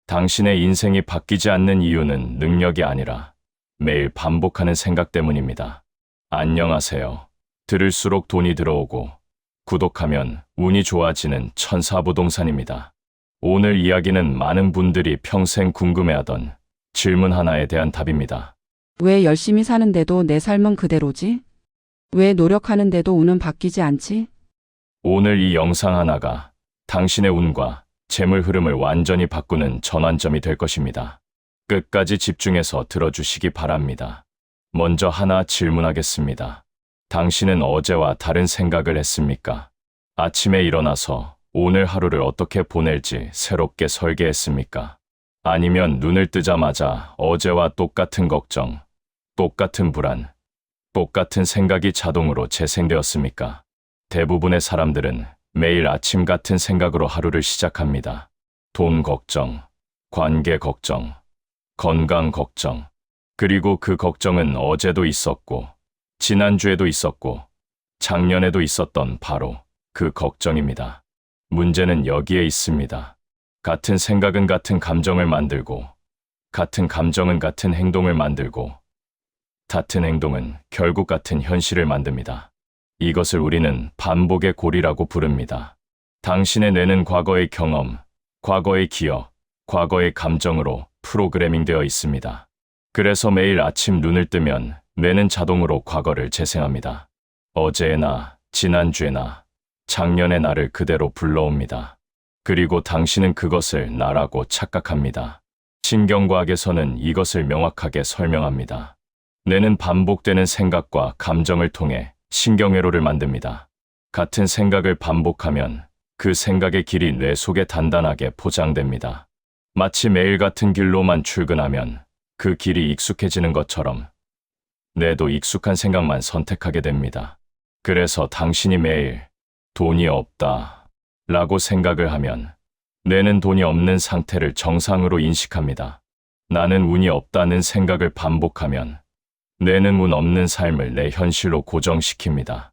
당신의 인생이 바뀌지 않는 이유는 능력이 아니라 매일 반복하는 생각 때문입니다. 안녕하세요. 들을수록 돈이 들어오고 구독하면 운이 좋아지는 천사부동산입니다. 오늘 이야기는 많은 분들이 평생 궁금해하던 질문 하나에 대한 답입니다. 왜 열심히 사는데도 내 삶은 그대로지? 왜 노력하는데도 운은 바뀌지 않지? 오늘 이 영상 하나가 당신의 운과 재물 흐름을 완전히 바꾸는 전환점이 될 것입니다. 끝까지 집중해서 들어주시기 바랍니다. 먼저 하나 질문하겠습니다. 당신은 어제와 다른 생각을 했습니까? 아침에 일어나서 오늘 하루를 어떻게 보낼지 새롭게 설계했습니까? 아니면 눈을 뜨자마자 어제와 똑같은 걱정, 똑같은 불안, 똑같은 생각이 자동으로 재생되었습니까? 대부분의 사람들은 매일 아침 같은 생각으로 하루를 시작합니다. 돈 걱정, 관계 걱정, 건강 걱정, 그리고 그 걱정은 어제도 있었고, 지난주에도 있었고, 작년에도 있었던 바로 그 걱정입니다. 문제는 여기에 있습니다. 같은 생각은 같은 감정을 만들고, 같은 감정은 같은 행동을 만들고, 같은 행동은 결국 같은 현실을 만듭니다. 이것을 우리는 반복의 고리라고 부릅니다. 당신의 뇌는 과거의 경험, 과거의 기억, 과거의 감정으로 프로그래밍 되어 있습니다. 그래서 매일 아침 눈을 뜨면 뇌는 자동으로 과거를 재생합니다. 어제의 나, 지난주의 나, 작년의 나를 그대로 불러옵니다. 그리고 당신은 그것을 나라고 착각합니다. 신경과학에서는 이것을 명확하게 설명합니다. 뇌는 반복되는 생각과 감정을 통해 신경회로를 만듭니다. 같은 생각을 반복하면 그 생각의 길이 뇌 속에 단단하게 포장됩니다. 마치 매일 같은 길로만 출근하면 그 길이 익숙해지는 것처럼 뇌도 익숙한 생각만 선택하게 됩니다. 그래서 당신이 매일 돈이 없다 라고 생각을 하면 뇌는 돈이 없는 상태를 정상으로 인식합니다. 나는 운이 없다는 생각을 반복하면 뇌는 운 없는 삶을 내 현실로 고정시킵니다.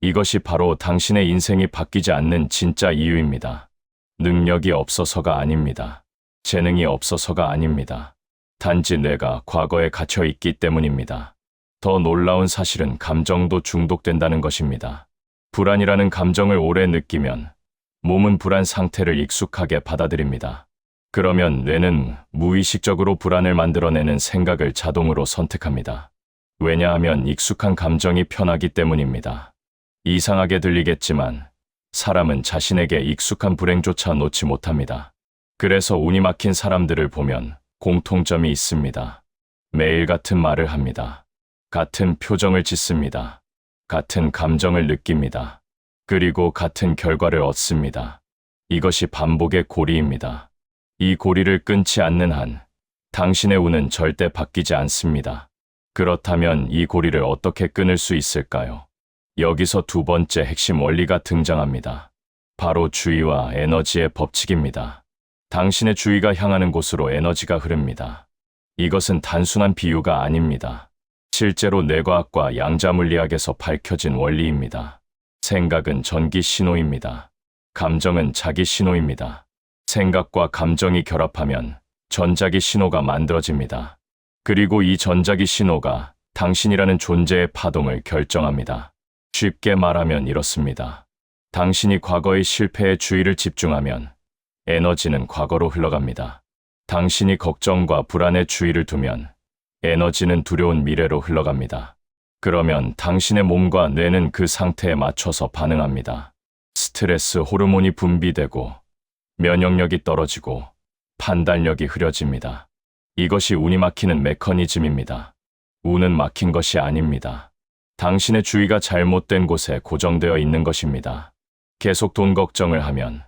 이것이 바로 당신의 인생이 바뀌지 않는 진짜 이유입니다. 능력이 없어서가 아닙니다. 재능이 없어서가 아닙니다. 단지 뇌가 과거에 갇혀 있기 때문입니다. 더 놀라운 사실은 감정도 중독된다는 것입니다. 불안이라는 감정을 오래 느끼면 몸은 불안 상태를 익숙하게 받아들입니다. 그러면 뇌는 무의식적으로 불안을 만들어내는 생각을 자동으로 선택합니다. 왜냐하면 익숙한 감정이 편하기 때문입니다. 이상하게 들리겠지만 사람은 자신에게 익숙한 불행조차 놓지 못합니다. 그래서 운이 막힌 사람들을 보면 공통점이 있습니다. 매일 같은 말을 합니다. 같은 표정을 짓습니다. 같은 감정을 느낍니다. 그리고 같은 결과를 얻습니다. 이것이 반복의 고리입니다. 이 고리를 끊지 않는 한 당신의 운은 절대 바뀌지 않습니다. 그렇다면 이 고리를 어떻게 끊을 수 있을까요? 여기서 두 번째 핵심 원리가 등장합니다. 바로 주의와 에너지의 법칙입니다. 당신의 주의가 향하는 곳으로 에너지가 흐릅니다. 이것은 단순한 비유가 아닙니다. 실제로 뇌과학과 양자물리학에서 밝혀진 원리입니다. 생각은 전기 신호입니다. 감정은 자기 신호입니다. 생각과 감정이 결합하면 전자기 신호가 만들어집니다. 그리고 이 전자기 신호가 당신이라는 존재의 파동을 결정합니다. 쉽게 말하면 이렇습니다. 당신이 과거의 실패에 주의를 집중하면 에너지는 과거로 흘러갑니다. 당신이 걱정과 불안에 주의를 두면 에너지는 두려운 미래로 흘러갑니다. 그러면 당신의 몸과 뇌는 그 상태에 맞춰서 반응합니다. 스트레스 호르몬이 분비되고 면역력이 떨어지고 판단력이 흐려집니다. 이것이 운이 막히는 메커니즘입니다. 운은 막힌 것이 아닙니다. 당신의 주의가 잘못된 곳에 고정되어 있는 것입니다. 계속 돈 걱정을 하면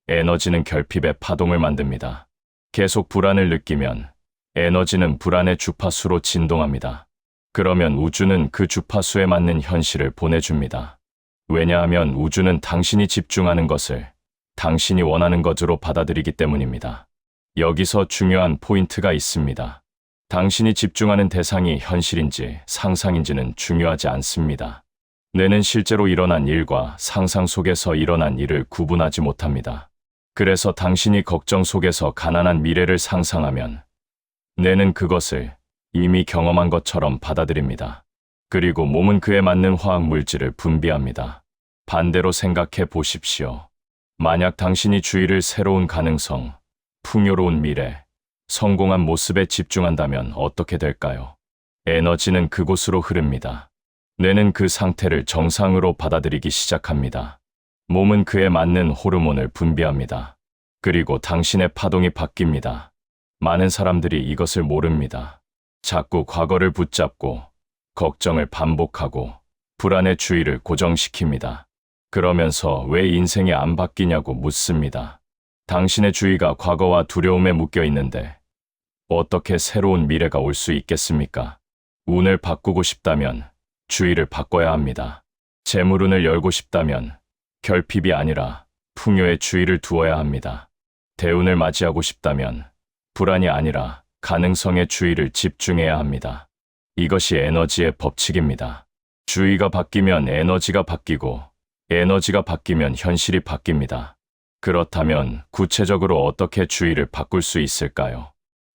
에너지는 결핍의 파동을 만듭니다. 계속 불안을 느끼면 에너지는 불안의 주파수로 진동합니다. 그러면 우주는 그 주파수에 맞는 현실을 보내줍니다. 왜냐하면 우주는 당신이 집중하는 것을 당신이 원하는 것으로 받아들이기 때문입니다. 여기서 중요한 포인트가 있습니다. 당신이 집중하는 대상이 현실인지 상상인지는 중요하지 않습니다. 뇌는 실제로 일어난 일과 상상 속에서 일어난 일을 구분하지 못합니다. 그래서 당신이 걱정 속에서 가난한 미래를 상상하면 뇌는 그것을 이미 경험한 것처럼 받아들입니다. 그리고 몸은 그에 맞는 화학 물질을 분비합니다. 반대로 생각해 보십시오. 만약 당신이 주의를 새로운 가능성, 풍요로운 미래, 성공한 모습에 집중한다면 어떻게 될까요? 에너지는 그곳으로 흐릅니다. 뇌는 그 상태를 정상으로 받아들이기 시작합니다. 몸은 그에 맞는 호르몬을 분비합니다. 그리고 당신의 파동이 바뀝니다. 많은 사람들이 이것을 모릅니다. 자꾸 과거를 붙잡고 걱정을 반복하고 불안의 주의를 고정시킵니다. 그러면서 왜 인생이 안 바뀌냐고 묻습니다. 당신의 주의가 과거와 두려움에 묶여 있는데 어떻게 새로운 미래가 올 수 있겠습니까? 운을 바꾸고 싶다면 주의를 바꿔야 합니다. 재물운을 열고 싶다면 결핍이 아니라 풍요의 주의를 두어야 합니다. 대운을 맞이하고 싶다면 불안이 아니라 가능성의 주의를 집중해야 합니다. 이것이 에너지의 법칙입니다. 주의가 바뀌면 에너지가 바뀌고 에너지가 바뀌면 현실이 바뀝니다. 그렇다면 구체적으로 어떻게 주의를 바꿀 수 있을까요?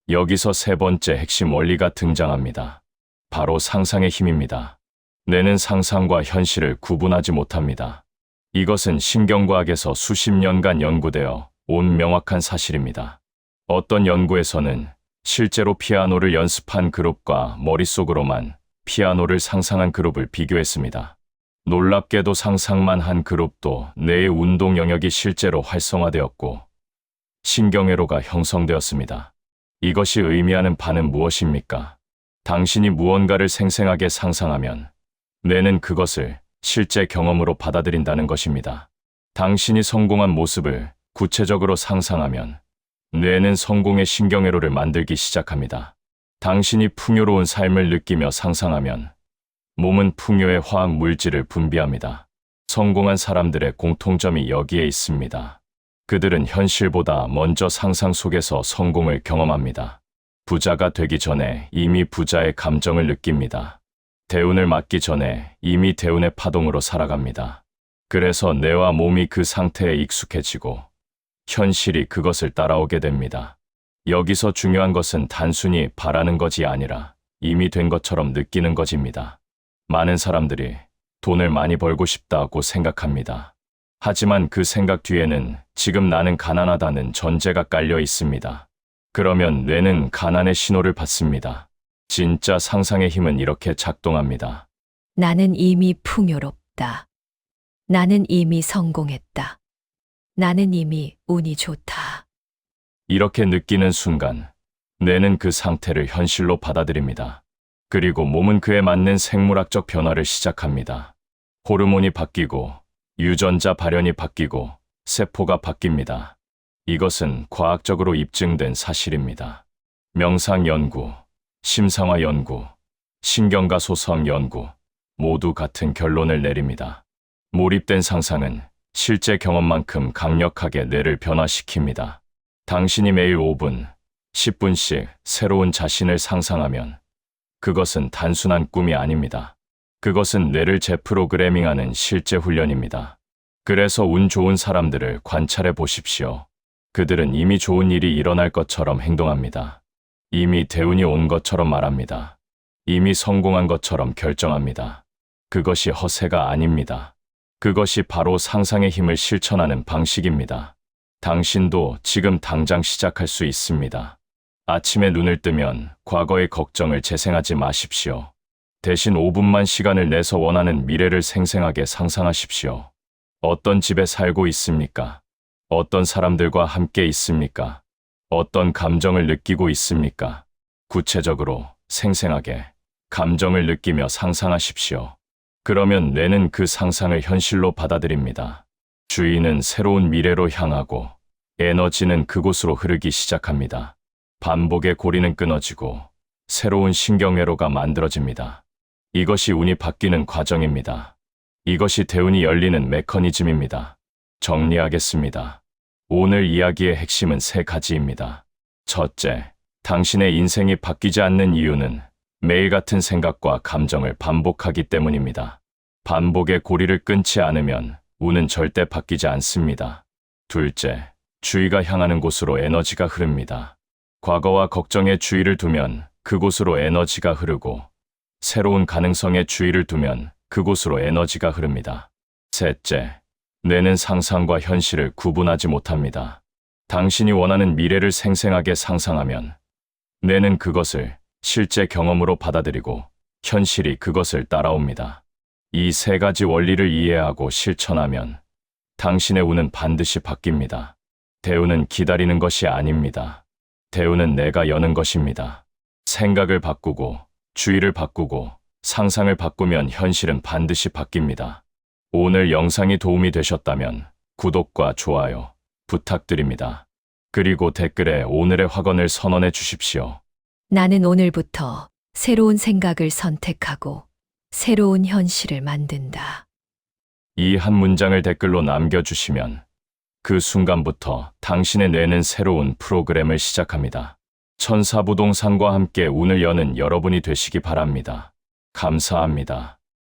여기서 세 번째 핵심 원리가 등장합니다. 바로 상상의 힘입니다. 뇌는 상상과 현실을 구분하지 못합니다. 이것은 신경과학에서 수십 년간 연구되어 온 명확한 사실입니다. 어떤 연구에서는 실제로 피아노를 연습한 그룹과 머릿속으로만 피아노를 상상한 그룹을 비교했습니다. 놀랍게도 상상만 한 그룹도 뇌의 운동 영역이 실제로 활성화되었고 신경회로가 형성되었습니다. 이것이 의미하는 바는 무엇입니까? 당신이 무언가를 생생하게 상상하면 뇌는 그것을 실제 경험으로 받아들인다는 것입니다. 당신이 성공한 모습을 구체적으로 상상하면 뇌는 성공의 신경회로를 만들기 시작합니다. 당신이 풍요로운 삶을 느끼며 상상하면 몸은 풍요의 화학 물질을 분비합니다. 성공한 사람들의 공통점이 여기에 있습니다. 그들은 현실보다 먼저 상상 속에서 성공을 경험합니다. 부자가 되기 전에 이미 부자의 감정을 느낍니다. 대운을 맞기 전에 이미 대운의 파동으로 살아갑니다. 그래서 뇌와 몸이 그 상태에 익숙해지고 현실이 그것을 따라오게 됩니다. 여기서 중요한 것은 단순히 바라는 것이 아니라 이미 된 것처럼 느끼는 것입니다. 많은 사람들이 돈을 많이 벌고 싶다고 생각합니다. 하지만 그 생각 뒤에는 지금 나는 가난하다는 전제가 깔려 있습니다. 그러면 뇌는 가난의 신호를 받습니다. 진짜 상상의 힘은 이렇게 작동합니다. 나는 이미 풍요롭다. 나는 이미 성공했다. 나는 이미 운이 좋다. 이렇게 느끼는 순간 뇌는 그 상태를 현실로 받아들입니다. 그리고 몸은 그에 맞는 생물학적 변화를 시작합니다. 호르몬이 바뀌고 유전자 발현이 바뀌고 세포가 바뀝니다. 이것은 과학적으로 입증된 사실입니다. 명상 연구, 심상화 연구, 신경과 소성 연구 모두 같은 결론을 내립니다. 몰입된 상상은 실제 경험만큼 강력하게 뇌를 변화시킵니다. 당신이 매일 5분, 10분씩 새로운 자신을 상상하면 그것은 단순한 꿈이 아닙니다. 그것은 뇌를 재프로그래밍하는 실제 훈련입니다. 그래서 운 좋은 사람들을 관찰해 보십시오. 그들은 이미 좋은 일이 일어날 것처럼 행동합니다. 이미 대운이 온 것처럼 말합니다. 이미 성공한 것처럼 결정합니다. 그것이 허세가 아닙니다. 그것이 바로 상상의 힘을 실천하는 방식입니다. 당신도 지금 당장 시작할 수 있습니다. 아침에 눈을 뜨면 과거의 걱정을 재생하지 마십시오. 대신 5분만 시간을 내서 원하는 미래를 생생하게 상상하십시오. 어떤 집에 살고 있습니까? 어떤 사람들과 함께 있습니까? 어떤 감정을 느끼고 있습니까? 구체적으로, 생생하게 감정을 느끼며 상상하십시오. 그러면 뇌는 그 상상을 현실로 받아들입니다. 주의는 새로운 미래로 향하고 에너지는 그곳으로 흐르기 시작합니다. 반복의 고리는 끊어지고 새로운 신경회로가 만들어집니다. 이것이 운이 바뀌는 과정입니다. 이것이 대운이 열리는 메커니즘입니다. 정리하겠습니다. 오늘 이야기의 핵심은 세 가지입니다. 첫째, 당신의 인생이 바뀌지 않는 이유는 매일 같은 생각과 감정을 반복하기 때문입니다. 반복의 고리를 끊지 않으면 운은 절대 바뀌지 않습니다. 둘째, 주의가 향하는 곳으로 에너지가 흐릅니다. 과거와 걱정에 주의를 두면 그곳으로 에너지가 흐르고, 새로운 가능성에 주의를 두면 그곳으로 에너지가 흐릅니다. 셋째, 뇌는 상상과 현실을 구분하지 못합니다. 당신이 원하는 미래를 생생하게 상상하면 뇌는 그것을 실제 경험으로 받아들이고 현실이 그것을 따라옵니다. 이 세 가지 원리를 이해하고 실천하면 당신의 운은 반드시 바뀝니다. 대운은 기다리는 것이 아닙니다. 대운은 내가 여는 것입니다. 생각을 바꾸고, 주의를 바꾸고, 상상을 바꾸면 현실은 반드시 바뀝니다. 오늘 영상이 도움이 되셨다면 구독과 좋아요 부탁드립니다. 그리고 댓글에 오늘의 확언을 선언해 주십시오. 나는 오늘부터 새로운 생각을 선택하고 새로운 현실을 만든다. 이 한 문장을 댓글로 남겨주시면 그 순간부터 당신의 뇌는 새로운 프로그램을 시작합니다. 천사부동산과 함께 운을 여는 여러분이 되시기 바랍니다. 감사합니다.